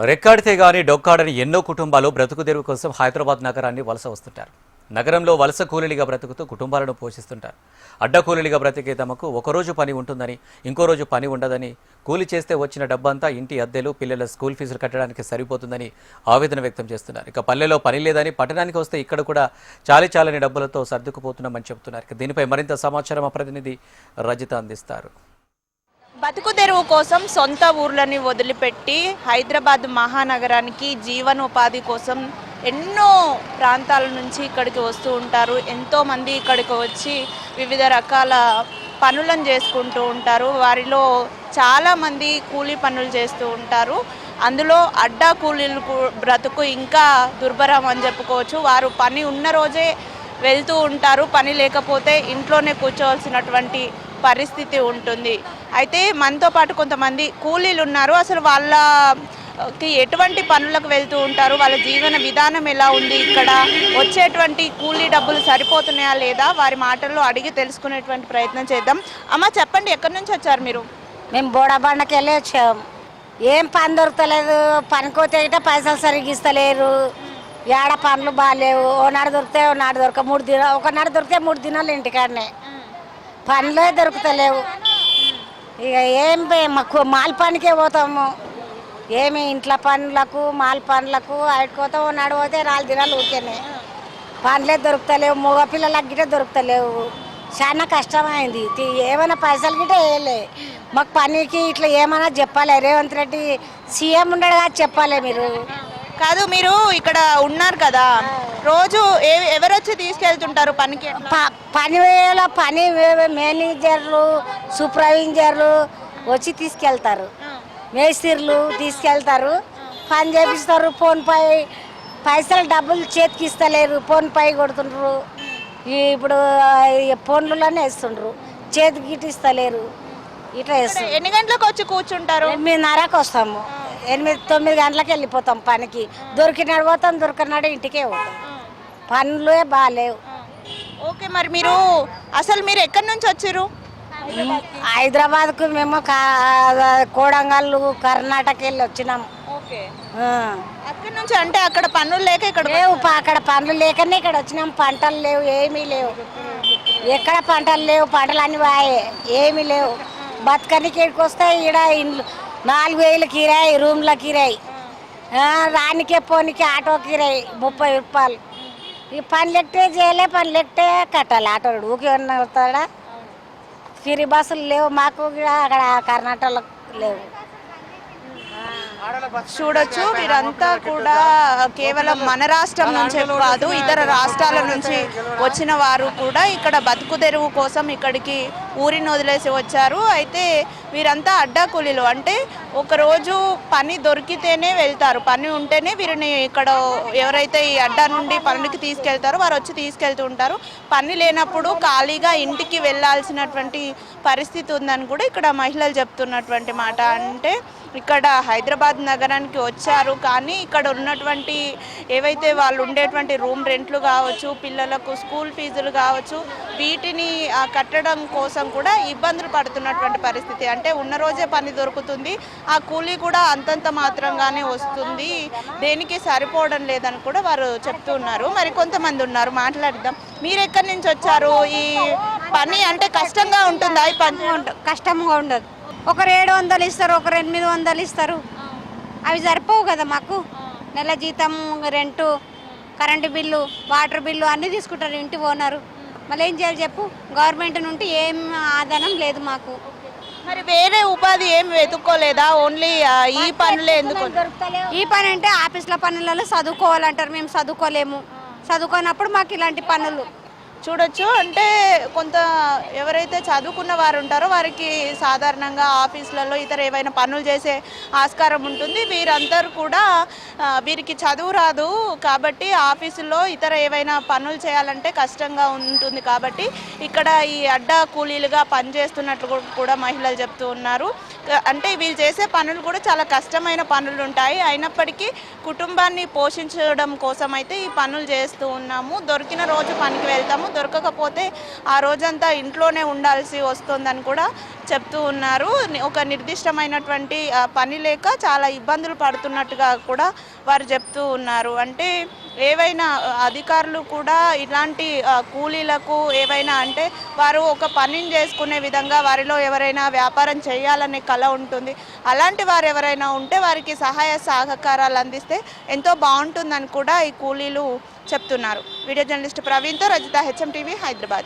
రెక్కాడితే గాని డొక్కాడని ఎన్నో కుటుంబాలు బ్రతుకు తెరువు కోసం హైదరాబాద్ నగరాన్ని వలస వస్తుంటారు. నగరంలో వలస కూలీలుగా బ్రతుకుతూ కుటుంబాలను పోషిస్తుంటారు. అడ్డ కూలీలుగా బ్రతికే తమకు ఒకరోజు పని ఉంటుందని, ఇంకో రోజు పని ఉండదని, కూలి చేస్తే వచ్చిన డబ్బంతా ఇంటి అద్దెలు, పిల్లల స్కూల్ ఫీజులు కట్టడానికి సరిపోతుందని ఆవేదన వ్యక్తం చేస్తున్నారు. ఇక పల్లెలో పని లేదని పట్టణానికి వస్తే ఇక్కడ కూడా చాలని డబ్బులతో సర్దుకుపోతున్నామని చెబుతున్నారు. ఇక దీనిపై మరింత సమాచారం మా ప్రతినిధి రజిత అందిస్తారు. బతుకు తెరువు కోసం సొంత ఊర్లని వదిలిపెట్టి హైదరాబాద్ మహానగరానికి జీవనోపాధి కోసం ఎన్నో ప్రాంతాల నుంచి ఇక్కడికి వస్తూ ఉంటారు. ఎంతోమంది ఇక్కడికి వచ్చి వివిధ రకాల పనులను చేసుకుంటూ ఉంటారు. వారిలో చాలామంది కూలీ పనులు చేస్తూ ఉంటారు. అందులో అడ్డా కూలీలు బ్రతుకు ఇంకా దుర్భరం అని చెప్పుకోవచ్చు. వారు పని ఉన్న రోజే వెళ్తూ ఉంటారు. పని లేకపోతే ఇంట్లోనే కూర్చోవలసినటువంటి పరిస్థితి ఉంటుంది. అయితే మనతో పాటు కొంతమంది కూలీలు ఉన్నారు. అసలు వాళ్ళకి ఎటువంటి పనులకు వెళ్తూ ఉంటారు, వాళ్ళ జీవన విధానం ఎలా ఉంది, ఇక్కడ వచ్చేటువంటి కూలీ డబ్బులు సరిపోతున్నాయా లేదా, వారి మాటల్లో అడిగి తెలుసుకునేటువంటి ప్రయత్నం చేద్దాం. అమ్మ చెప్పండి, ఎక్కడి నుంచి వచ్చారు మీరు? మేము బోడాబండకి వెళ్ళి వచ్చాము. ఏం పని దొరకలేదు. పనికోతే పైసలు సరిగ్గా ఇస్తలేరు. ఏడ పనులు బాగాలేవు. ఓనాడు దొరికితే ఓనాడు దొరక 3 దినాలు, ఒకనాడు దొరికితే 3 దినాలు ఇంటికాడనే. పనులే దొరుకుతలేవు. ఇక ఏం మాకు మాల్ పనికే పోతాము. ఏమి ఇంట్లో పనులకు మాల్ పనులకు ఆడుకోతాం. ఓనాడు పోతే 4 దినాలు ఊరికేనే. పనులే దొరుకుతలేవు. మగ పిల్లలకి గిట్ట దొరుకుతలేవు. చాలా కష్టమైంది. ఏమైనా పైసలు గిట్ట వేయలే. మాకు పనికి ఇట్లా ఏమైనా చెప్పాలి. రేవంత్ రెడ్డి సీఎం ఉండడు కదా, చెప్పాలి. మీరు కాదు, మీరు ఇక్కడ ఉన్నారు కదా, రోజు ఎవరు వచ్చి తీసుకెళ్తుంటారు పనికి? పని వేళ పని మేనేజర్లు, సూపర్వైజర్లు వచ్చి తీసుకెళ్తారు. మేస్త్రీలు తీసుకెళ్తారు, పని చేపిస్తారు. ఫోన్ పై పైసలు డబ్బులు చేతికి ఇస్తలేరు. ఫోన్ పై కొడుతుండ్రు. ఇప్పుడు ఫోన్లలోనే వేస్తుండ్రు. చేతికి గిట్ట ఇస్తలేరు. ఇట్లా వేస్తారు. ఎన్ని గంటలకు వచ్చి కూర్చుంటారు? 8:30కు వస్తాము. 8-9 గంటలకు వెళ్ళిపోతాం పనికి. దొరికినాడు పోతాం, దొరికినాడు ఇంటికే పోతాం. పనులే బాగాలేవు. ఓకే, మరి మీరు ఎక్కడి నుంచి వచ్చారు? హైదరాబాద్కు మేము కోడంగల్, కర్ణాటక వెళ్ళి వచ్చినాము. అక్కడి నుంచి అంటే అక్కడ పనులు లేక ఇక్కడ లేవు. అక్కడ పనులు లేకనే ఇక్కడ వచ్చినాం. పంటలు లేవు, ఏమీ లేవు. ఎక్కడ పంటలు లేవు. పంటలు అన్నీ వాయే, ఏమీ లేవు. బతకనికి ఇక్కడికి వస్తే ఈడ ఇండ్లు 4,000 కిరాయి, రూమ్ల కిరాయి, రానికే పోనీకి ఆటో కిరాయి 30 రూపాయలు. ఈ పనులు ఎక్కితే చేయలే, పనులు ఎక్కితే కట్టాలి. ఆటోడు ఊకే వస్తాడా. ఫ్రీ బస్సులు లేవు మాకు. అక్కడ కర్ణాటకలో లేవు. చూడొచ్చు, వీరంతా కూడా కేవలం మన రాష్ట్రం నుంచే కాదు, ఇతర రాష్ట్రాల నుంచి వచ్చిన వారు కూడా ఇక్కడ బతుకు తెరువు కోసం ఇక్కడికి ఊరిని వదిలేసి వచ్చారు. అయితే వీరంతా అడ్డా కూలీలు. అంటే ఒకరోజు పని దొరికితేనే వెళ్తారు. పని ఉంటేనే వీరిని ఇక్కడ ఎవరైతే ఈ అడ్డా నుండి పనులకి తీసుకెళ్తారో వారు వచ్చి తీసుకెళ్తూ ఉంటారు. పని లేనప్పుడు ఖాళీగా ఇంటికి వెళ్ళాల్సినటువంటి పరిస్థితి ఉందని కూడా ఇక్కడ మహిళలు చెప్తున్నటువంటి మాట. అంటే ఇక్కడ హైదరాబాద్ నగరానికి వచ్చారు, కానీ ఇక్కడ ఉన్నటువంటి ఏవైతే వాళ్ళు ఉండేటువంటి రూమ్ రెంట్లు కావచ్చు, పిల్లలకు స్కూల్ ఫీజులు కావచ్చు, వీటిని కట్టడం కోసం కూడా ఇబ్బందులు పడుతున్నటువంటి పరిస్థితి. అంటే ఉన్న రోజే పని దొరుకుతుంది, ఆ కూలీ కూడా అంతంత మాత్రంగానే వస్తుంది, దేనికి సరిపోవడం లేదని కూడా వారు చెప్తున్నారు. మరి కొంతమంది ఉన్నారు, మాట్లాడిద్దాం. మీరు ఎక్కడి నుంచి వచ్చారు? ఈ పని అంటే కష్టంగా ఉంటుందా? ఈ పని కష్టంగా ఉండదు. ఒకరు 700 ఇస్తారు, ఒకరు 800 ఇస్తారు. అవి సరిపోవు కదా మాకు. నెల జీతం, rent, current bill, water bill అన్నీ తీసుకుంటారు ఇంటి ఓనరు. మళ్ళీ ఏం చేయాలి చెప్పు? గవర్నమెంట్ నుండి ఏం ఆదాయం లేదు మాకు. మరి వేరే ఉపాధి ఏం వెతుక్కోలేదా? ఓన్లీ ఈ పనులే ఎందుకు? ఈ పని అంటే ఆఫీసుల పనులలో చదువుకోవాలంటారు. మేము చదువుకోలేము. చదువుకోనప్పుడు మాకు ఇలాంటి పనులు చూడొచ్చు. అంటే కొంత ఎవరైతే చదువుకున్న వారు ఉంటారో వారికి సాధారణంగా ఆఫీసులలో ఇతర ఏవైనా పనులు చేసే ఆస్కారం ఉంటుంది. వీరందరూ కూడా వీరికి చదువు రాదు కాబట్టి ఆఫీసుల్లో ఇతర ఏవైనా పనులు చేయాలంటే కష్టంగా ఉంటుంది. కాబట్టి ఇక్కడ ఈ అడ్డా కూలీలుగా పనిచేస్తున్నట్లు కూడా మహిళలు చెప్తూ ఉన్నారు. అంటే వీళ్ళు చేసే పనులు కూడా చాలా కష్టమైన పనులు ఉంటాయి. అయినప్పటికీ కుటుంబాన్ని పోషించడం కోసం అయితే ఈ పనులు చేస్తూ ఉన్నాము. దొరికిన రోజు పనికి వెళ్తాము, దొరకకపోతే ఆ రోజంతా ఇంట్లోనే ఉండాల్సి వస్తుందని కూడా చెప్తూ ఉన్నారు. ఒక నిర్దిష్టమైనటువంటి పని లేక చాలా ఇబ్బందులు పడుతున్నట్టుగా కూడా వారు చెప్తూ ఉన్నారు. అంటే ఏవైనా అధికారులు కూడా ఇలాంటి కూలీలకు ఏవైనా అంటే వారు ఒక పనిని చేసుకునే విధంగా వారిలో ఎవరైనా వ్యాపారం చేయాలనే కళ ఉంటుంది. అలాంటి వారు ఎవరైనా ఉంటే వారికి సహాయ సహకారాలు అందిస్తే ఎంతో బాగుంటుందని కూడా ఈ కూలీలు చెప్తున్నారు. వీడియో జర్నలిస్ట్ ప్రవీణ్తో రజిత, HM టీవీ, హైదరాబాద్.